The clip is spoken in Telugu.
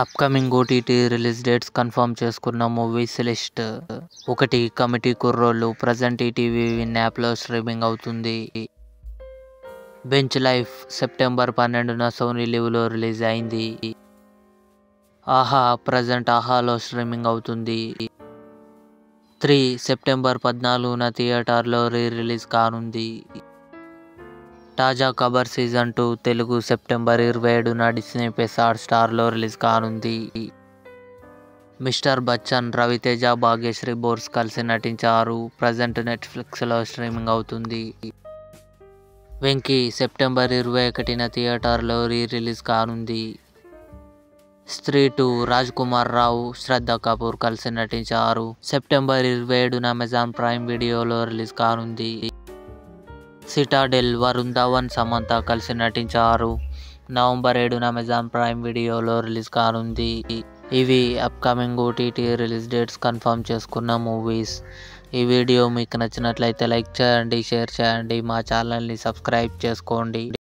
Upcoming OTT release dates confirm చేసుకున్న movies list. 1 Committee Kurrollu present ETV Win యాప్లో స్ట్రీమింగ్ అవుతుంది. బెంచ్ లైఫ్ సెప్టెంబర్ 12న సోనీ లివ్లో రిలీజ్ అయింది. ఆహా ప్రజెంట్ ఆహాలో స్ట్రీమింగ్ అవుతుంది. 3 సెప్టెంబర్ 14న థియేటర్లో రిలీజ్ కానుంది. తాజా ఖబర్ సీజన్ 2 తెలుగు సెప్టెంబర్ 27న డిస్నీ ప్లస్ హాట్‌స్టార్లో రిలీజ్ కానుంది. మిస్టర్ బచ్చన్, రవితేజ, భాగ్యశ్రీ బోర్స్ కలిసి నటించారు. ప్రజెంట్ నెట్ఫ్లిక్స్లో స్ట్రీమింగ్ అవుతుంది. వెంకీ సెప్టెంబర్ 21న థియేటర్లో రిలీజ్ కానుంది. స్త్రీ 2 రాజ్ కుమార్ రావు, శ్రద్ధ కపూర్ కలిసి నటించారు. సెప్టెంబర్ 27న అమెజాన్ ప్రైమ్ వీడియోలో రిలీజ్ కానుంది. సిటాడెల్ వరుణ్ ధవన్, సమంత కలిసి నటించారు. నవంబర్ 7న అమెజాన్ ప్రైమ్ వీడియోలో రిలీజ్ కానుంది. ఇవి upcoming OTT release dates confirm చేసుకున్న మూవీస్. ఈ వీడియో మీకు నచ్చినట్లయితే లైక్ చేయండి, షేర్ చేయండి, మా ఛానల్ని సబ్స్క్రైబ్ చేసుకోండి.